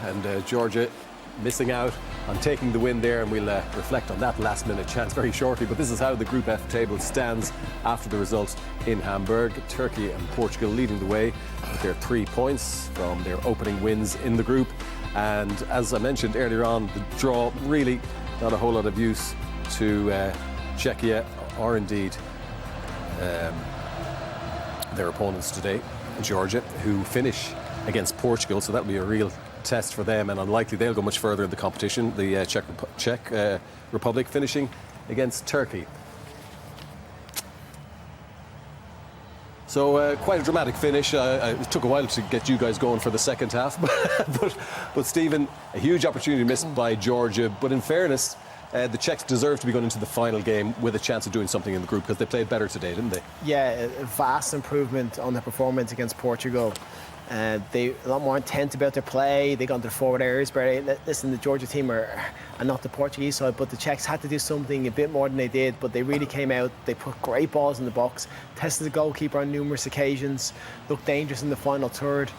and Georgia missing out on taking the win there, and we'll reflect on that last-minute chance very shortly. But this is how the Group F table stands after the result in Hamburg. Turkey and Portugal leading the way with their 3 points from their opening wins in the group. And as I mentioned earlier on, the draw really not a whole lot of use to Czechia or indeed their opponents today, Georgia, who finish against Portugal, so that'll be a real test for them, and unlikely they'll go much further in the competition. The Czech Republic finishing against Turkey. So quite a dramatic finish. It took a while to get you guys going for the second half, but Stephen, a huge opportunity missed by Georgia. But in fairness, the Czechs deserve to be going into the final game with a chance of doing something in the group because they played better today, didn't they? Yeah, a vast improvement on their performance against Portugal. They a lot more intent about their play. They got into the forward areas better. Listen, the Georgia team are not the Portuguese side, but the Czechs had to do something a bit more than they did. But they really came out. They put great balls in the box, tested the goalkeeper on numerous occasions, looked dangerous in the final third.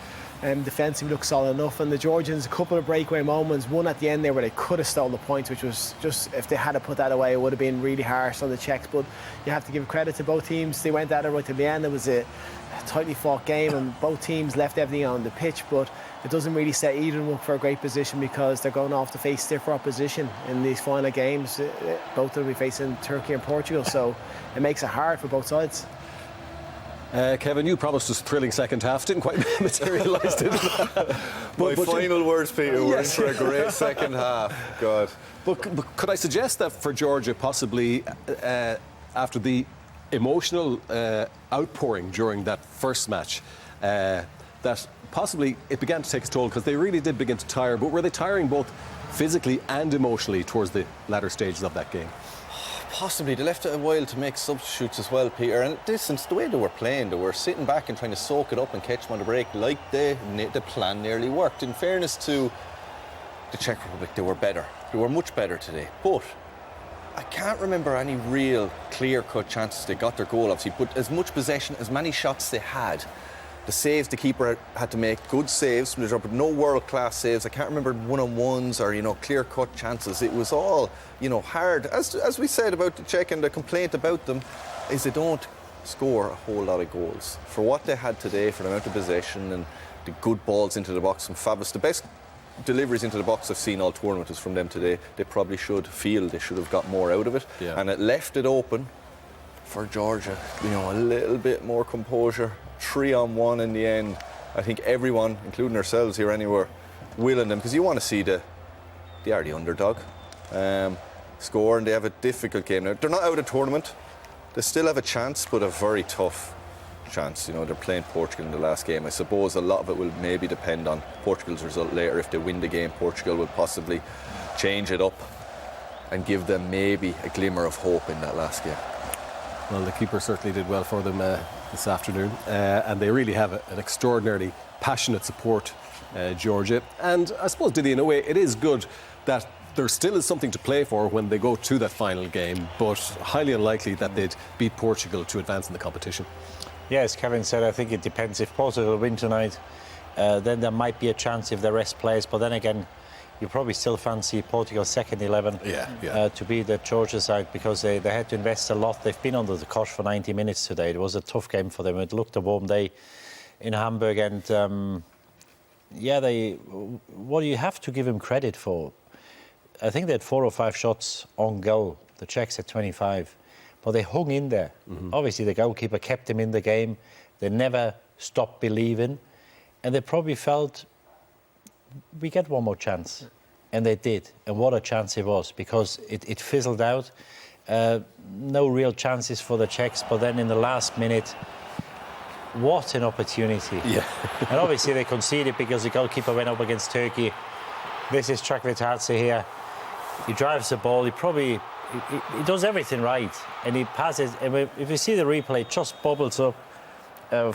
Defensively looked solid enough, and the Georgians, a couple of breakaway moments, one at the end there where they could have stolen the points, which was just, if they had to put that away, it would have been really harsh on the Czechs. But you have to give credit to both teams. They went at it right to the end. It was a tightly fought game, and both teams left everything on the pitch, but it doesn't really set either of them up for a great position because they're going off to face stiffer opposition in these final games. Both of them will be facing Turkey and Portugal, so it makes it hard for both sides. Kevin, you promised us a thrilling second half. Didn't quite materialise, did it? My final words, Peter, we're in for a great second half. God. But could I suggest that for Georgia, possibly after the emotional outpouring during that first match, that possibly it began to take its toll because they really did begin to tire. But were they tiring both physically and emotionally towards the latter stages of that game? Possibly. They left it a while to make substitutes as well, Peter. And listen, the way they were playing, they were sitting back and trying to soak it up and catch them on the break like the plan nearly worked. In fairness to the Czech Republic, they were better. They were much better today. But I can't remember any real clear-cut chances they got their goal, obviously. But as much possession, as many shots they had, the saves the keeper had to make, good saves from the drop, but no world-class saves. I can't remember one-on-ones or, clear-cut chances. It was all, hard. As we said about the Czech, and the complaint about them is they don't score a whole lot of goals. For what they had today, for the amount of possession and the good balls into the box from Fabulous, the best deliveries into the box I've seen all tournament was from them today. They probably should feel they should have got more out of it. Yeah. And it left it open for Georgia, a little bit more composure. 3-on-1 in the end. I think everyone, including ourselves here anywhere, willing them, because you want to see they are the underdog. Score, and they have a difficult game now. They're not out of the tournament. They still have a chance, but a very tough chance. They're playing Portugal in the last game. I suppose a lot of it will maybe depend on Portugal's result later. If they win the game, Portugal will possibly change it up and give them maybe a glimmer of hope in that last game. Well, the keeper certainly did well for them this afternoon, and they really have an extraordinarily passionate support, Georgia. And I suppose, Didi, in a way, it is good that there still is something to play for when they go to that final game, but highly unlikely that they'd beat Portugal to advance in the competition. Yeah, as Kevin said, I think it depends. If Portugal win tonight, then there might be a chance if the rest plays, but then again, you probably still fancy Portugal's second 11 to be the Georgia side, because they had to invest a lot. They've been under the cosh for 90 minutes today. It was a tough game for them. It looked a warm day in Hamburg, and what you have to give them credit for, I think they had 4 or 5 shots on goal. The Czechs had 25, but they hung in there. Obviously, the goalkeeper kept them in the game. They never stopped believing, and they probably felt, we get one more chance. And they did. And what a chance it was, because it fizzled out. No real chances for the Czechs, but then in the last minute, what an opportunity. Yeah. And obviously they conceded because the goalkeeper went up against Turkey. This is Trakvitadze here. He drives the ball. He does everything right. And he passes. And if you see the replay, it just bubbles up.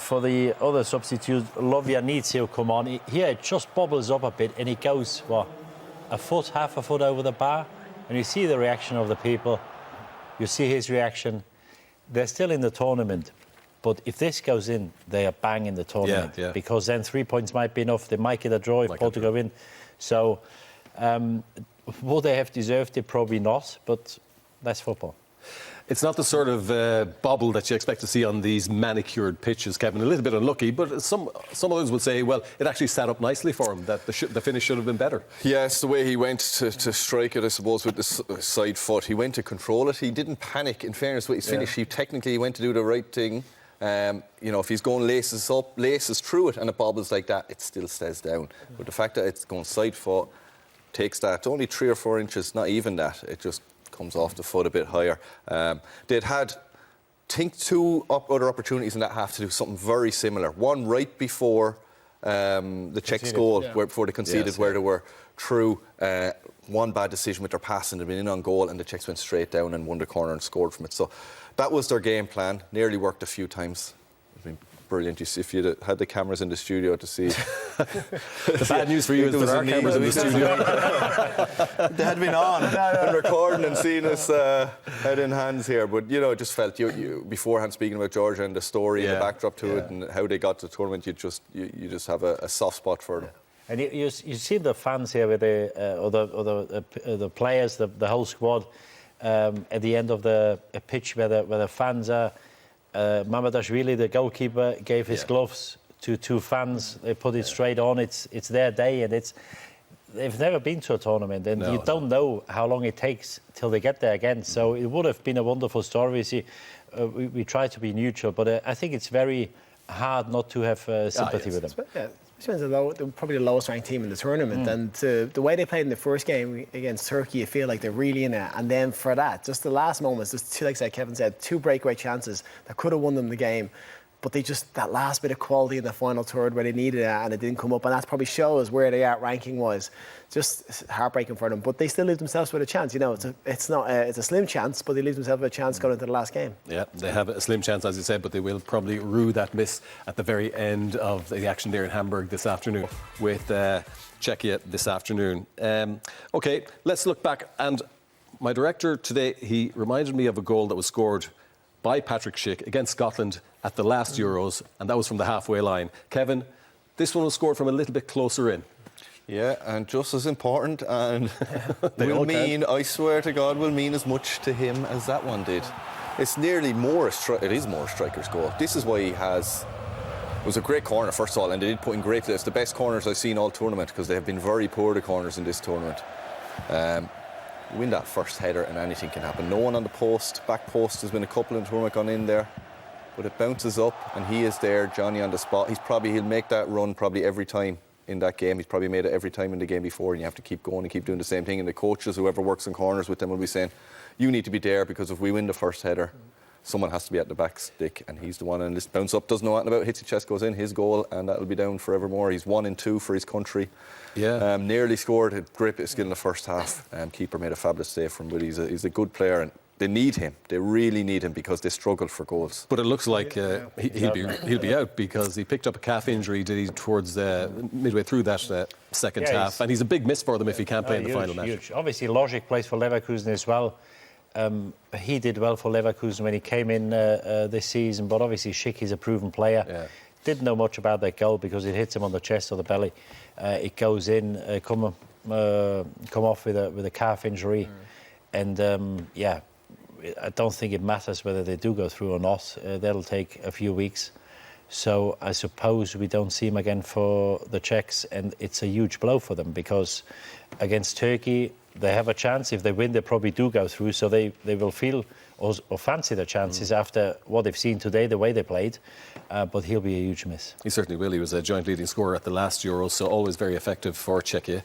For the other substitute, Lovia needs to come on. Here it just bubbles up a bit, and he goes, half a foot over the bar. And you see the reaction of the people. You see his reaction. They're still in the tournament, But if this goes in, they are bang in the tournament. Yeah. Because then 3 points might be enough. They might get a draw if Portugal win. So, would they have deserved it? Probably not. But that's football. It's not the sort of bobble that you expect to see on these manicured pitches, Kevin. A little bit unlucky, but some others would say, well, it actually sat up nicely for him, that the finish should have been better. Yes, the way he went to strike it, I suppose, with the side foot. He went to control it. He didn't panic. In fairness, with his finish, he technically went to do the right thing. If he's going laces through it and it bobbles like that, it still stays down. But the fact that it's going side foot takes that only 3 or 4 inches, not even that. It just comes off the foot a bit higher. They'd had, two other opportunities in that half to do something very similar. One right before the Czechs' goal, before they conceded, where they were through. One bad decision with their passing, they'd been in on goal, and the Czechs went straight down and won the corner and scored from it. So that was their game plan. Nearly worked a few times. I mean, brilliant. If you had the cameras in the studio to see. The bad news for you is there are cameras in the studio. They had been on and recording and seeing us head in hands here. But, just felt you beforehand speaking about Georgia and the story and the backdrop to it and how they got to the tournament, you just have a soft spot for them. And you see the fans here with the players, the whole squad, at the end of the pitch where the fans are. Mamadashvili, the goalkeeper, gave his gloves to 2 fans. They put it straight on. It's their day, and they've never been to a tournament, and you don't know how long it takes till they get there again. So it would have been a wonderful story. See, we try to be neutral, but I think it's very hard not to have sympathy with them. They're probably the lowest ranked team in the tournament, and the way they played in the first game against Turkey, you feel like they're really in it. And then for that, just the last moments, just 2, like Kevin said, 2 breakaway chances that could have won them the game. But they just, that last bit of quality in the final third where they needed it and it didn't come up. And that probably shows where they are ranking-wise. Just heartbreaking for them. But they still leave themselves with a chance. It's a slim chance, but they leave themselves with a chance going into the last game. Yeah, they have a slim chance, as you said, but they will probably rue that miss at the very end of the action there in Hamburg this afternoon with Czechia this afternoon. OK, let's look back. And my director today, he reminded me of a goal that was scored by Patrick Schick against Scotland at the last Euros, and that was from the halfway line. Kevin, this one was scored from a little bit closer in. Yeah, and just as important, and I swear to God, will mean as much to him as that one did. It's nearly more it is more a striker's goal. This is why it was a great corner, first of all, and they did put in great lifts. The best corners I've seen all tournament, because they have been very poor, the corners in this tournament. Win that first header and anything can happen. No one on the post, back post, has been a couple in the tournament gone in there, but it bounces up and he is there, Johnny on the spot. He'll make that run probably every time in that game. He's probably made it every time in the game before, and you have to keep going and keep doing the same thing. And the coaches, whoever works in corners with them, will be saying, you need to be there, because if we win the first header, someone has to be at the back stick, and he's the one. And this bounce up, doesn't know nothing about it, hits the chest, goes in, his goal, and that'll be down forevermore. He's 1 and 2 for his country. Yeah. Nearly scored, had great bit of skill in the first half. Keeper made a fabulous save from Willie. He's a good player, and they need him. They really need him, because they struggle for goals. But it looks like he'll be out, because he picked up a calf injury, did he, towards midway through that second half, and he's a big miss for them if he can't play in the final match. Huge. Obviously, Logic plays for Leverkusen as well. He did well for Leverkusen when he came in this season, but obviously Schick is a proven player. Yeah. Didn't know much about that goal, because it hits him on the chest or the belly. It goes in, come off with a calf injury, and I don't think it matters whether they do go through or not. That'll take a few weeks. So I suppose we don't see him again for the Czechs, and it's a huge blow for them, because against Turkey they have a chance. If they win, they probably do go through, so they will feel or fancy their chances after what they've seen today, the way they played. But he'll be a huge miss. He certainly will. He was a joint leading scorer at the last Euros, so always very effective for Czechia.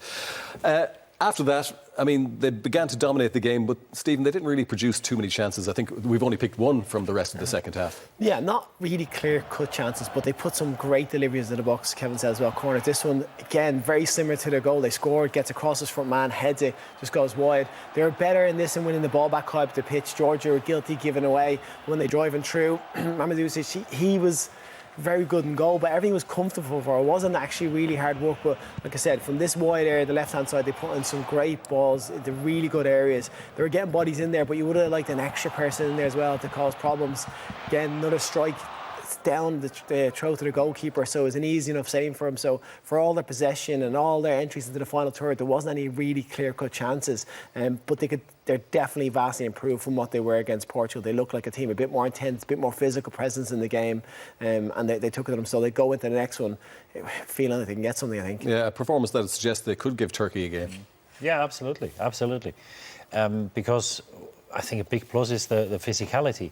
After that, I mean, they began to dominate the game, but, Stephen, they didn't really produce too many chances. I think we've only picked one from the rest of the second half. Yeah, not really clear-cut chances, but they put some great deliveries in the box, Kevin says, well, corners. This one, again, very similar to their goal. They scored, gets across his front man, heads it, just goes wide. They're better in this and winning the ball back high up the pitch. Georgia were guilty giving away when they driving through. Mamadou, he was very good in goal, but everything was comfortable for her. It wasn't actually really hard work, but like I said, from this wide area, the left-hand side, they put in some great balls into really good areas. They were getting bodies in there, but you would have liked an extra person in there as well to cause problems. Again, another strike. down the throat of the goalkeeper, so it was an easy enough setting for him. So for all their possession and all their entries into the final third, there wasn't any really clear-cut chances. But they're definitely vastly improved from what they were against Portugal. They look like a team a bit more intense, a bit more physical presence in the game, and they took it to them. So they go into the next one feeling like they can get something, I think. Yeah, a performance that suggests they could give Turkey a game. Yeah, absolutely. Because I think a big plus is the physicality.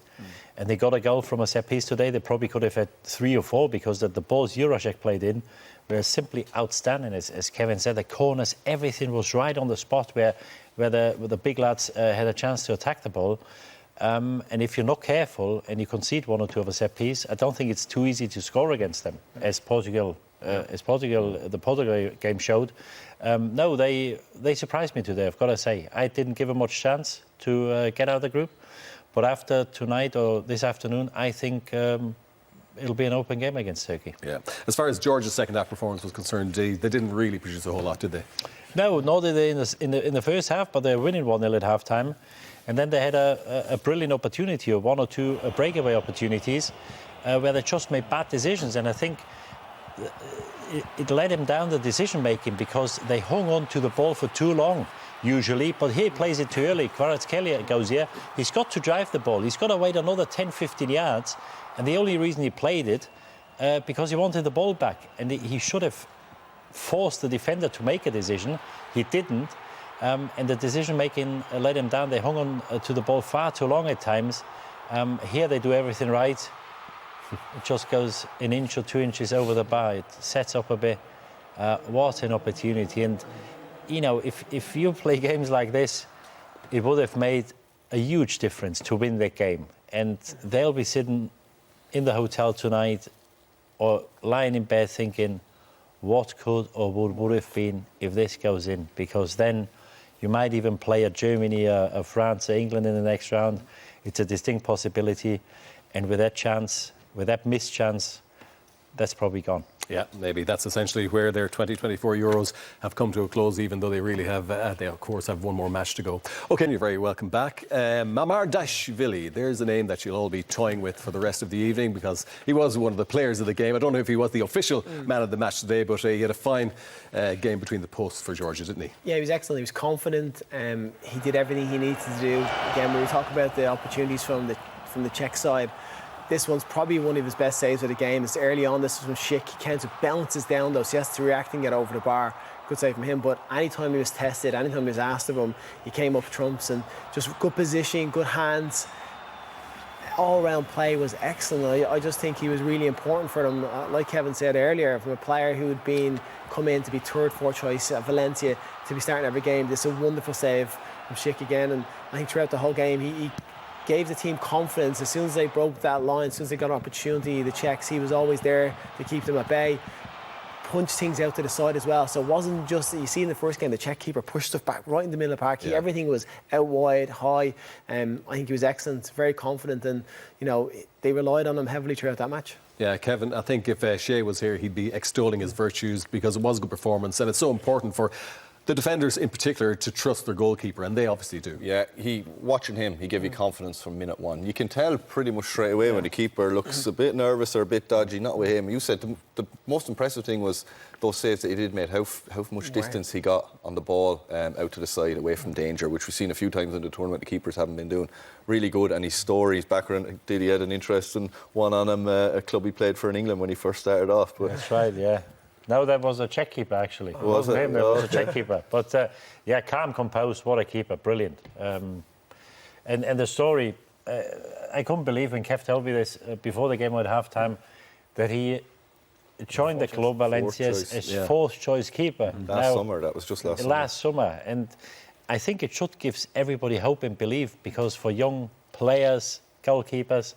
And they got a goal from a set piece today. They probably could have had 3 or 4 because the balls Jurasek played in were simply outstanding. As Kevin said, the corners, everything was right on the spot where the big lads had a chance to attack the ball. And if you're not careful and you concede 1 or 2 of a set piece, I don't think it's too easy to score against them, as the Portugal game showed. No, they surprised me today, I've got to say. I didn't give them much chance to get out of the group. But after tonight or this afternoon, I think it'll be an open game against Turkey. Yeah. As far as Georgia's second half performance was concerned, they didn't really produce a whole lot, did they? No, nor did they in the first half, but they were winning 1-0 at half time. And then they had a brilliant opportunity, or 1 or 2 breakaway opportunities, where they just made bad decisions. And I think it led him down the decision making because they hung on to the ball for too long. Usually, but here he plays it too early. Kvaratskhelia goes here. He's got to drive the ball. He's got to wait another 10-15 yards. And the only reason he played it, because he wanted the ball back. And he should have forced the defender to make a decision. He didn't. And the decision-making let him down. They hung on to the ball far too long at times. Here they do everything right. It just goes 1 inch or 2 inches over the bar. It sets up a bit. What an opportunity. And you know, if you play games like this, it would have made a huge difference to win that game. And they'll be sitting in the hotel tonight or lying in bed thinking, what could or would have been if this goes in? Because then you might even play a Germany, a France, a England in the next round. It's a distinct possibility. And with that chance, with that missed chance, that's probably gone. Yeah, maybe that's essentially where their 2024 Euros have come to a close, even though they really have, they of course have 1 more match to go. OK, you're very welcome back. Mamardashvili, there's a name that you'll all be toying with for the rest of the evening because he was one of the players of the game. I don't know if he was the official man of the match today, but he had a fine game between the posts for Georgia, didn't he? Yeah, he was excellent. He was confident. He did everything he needed to do. Again, when we talk about the opportunities from the Czech side, this one's probably one of his best saves of the game. It's early on. This is when Schick counts, bounces down though, so he has to react and get over the bar. Good save from him. But anytime he was tested, anytime he was asked of him, he came up trumps and just good positioning, good hands. All-round play was excellent. I just think he was really important for them. Like Kevin said earlier, from a player who had come in to be 3rd, 4th choice at Valencia to be starting every game. This is a wonderful save from Schick again. And I think throughout the whole game, he gave the team confidence. As soon as they broke that line, as soon as they got an opportunity, the Czechs, he was always there to keep them at bay. Punched things out to the side as well. So it wasn't just, you see in the first game, the Czech keeper pushed stuff back right in the middle of the park. Yeah. Everything was out wide, high. I think he was excellent, very confident, and you know they relied on him heavily throughout that match. Yeah, Kevin, I think if Shea was here, he'd be extolling his virtues because it was a good performance, and it's so important for the defenders in particular to trust their goalkeeper, and they obviously do. Yeah, watching him, he gave you confidence from minute 1. You can tell pretty much straight away when the keeper looks a bit nervous or a bit dodgy. Not with him. You said the most impressive thing was those saves that he did made, how much distance he got on the ball out to the side, away from danger, which we've seen a few times in the tournament. The keepers haven't been doing really good, and his story, his background, he had an interesting one on him, a club he played for in England when he first started off. But that's right, yeah. No, that was a Czech keeper, actually. Oh, was it? Him, it was a Czech keeper. But, yeah, calm, composed, what a keeper, brilliant. And the story, I couldn't believe when Kev told me this before the game at half-time, that he joined the club Valencia as 4th choice keeper. Last summer, that was just last summer. And I think it should give everybody hope and belief, because for young players, goalkeepers,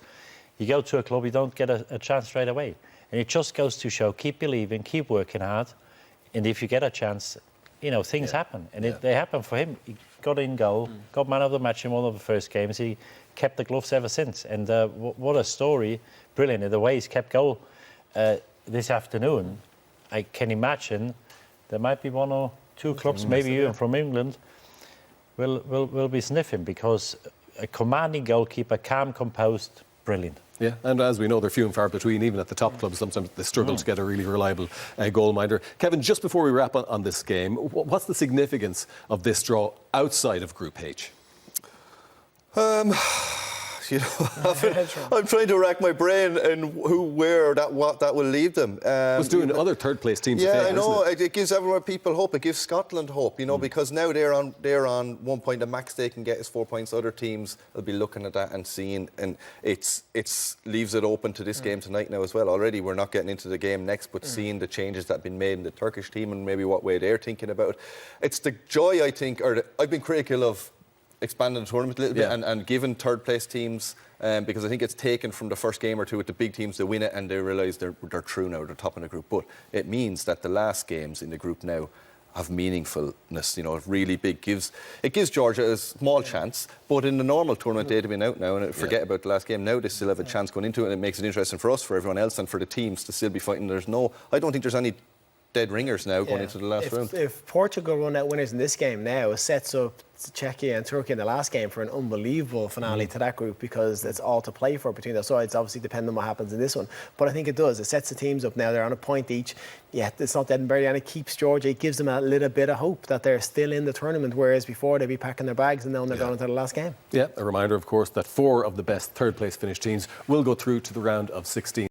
you go to a club, you don't get a chance straight away. And it just goes to show, keep believing, keep working hard. And if you get a chance, you know, things happen. And they happen for him. He got in goal, got man of the match in one of the first games. He kept the gloves ever since. And what a story. Brilliant. And the way he's kept goal this afternoon, I can imagine there might be 1 or 2 clubs, maybe even from England, will be sniffing, because a commanding goalkeeper, calm, composed, brilliant. Yeah, and as we know, they're few and far between. Even at the top clubs, sometimes they struggle to get a really reliable goalminder. Kevin, just before we wrap on this game, what's the significance of this draw outside of Group H? You know, I'm trying to rack my brain and what that will leave them. Was doing other third-place teams. Yeah, a favour, I know. isn't It gives everyone people hope. It gives Scotland hope, you know, because now they're on 1 point. The max they can get is 4 points. Other teams will be looking at that and seeing, and it's leaves it open to this game tonight now as well. Already, we're not getting into the game next, but seeing the changes that have been made in the Turkish team and maybe what way they're thinking about it. It's the joy, I think, I've been critical of expanding the tournament a little bit and giving third place teams, because I think it's taken from the first game or two with the big teams. They win it and they realise they're through now, they're top in the group. But it means that the last games in the group now have meaningfulness, you know, really big. It gives Georgia a small chance, but in the normal tournament they'd have been out now and forget about the last game. Now they still have a chance going into it, and it makes it interesting for us, for everyone else, and for the teams to still be fighting. I don't think there's any dead ringers now going into the last round. If Portugal run out winners in this game now, it sets up Czechia and Turkey in the last game for an unbelievable finale to that group, because it's all to play for between those sides, obviously depending on what happens in this one. But I think it does. It sets the teams up now. They're on a point each. Yeah, it's not dead and buried, and it keeps Georgia. It gives them a little bit of hope that they're still in the tournament, whereas before they'd be packing their bags and now they're going into the last game. Yeah, a reminder, of course, that 4 of the best third-place finished teams will go through to the round of 16.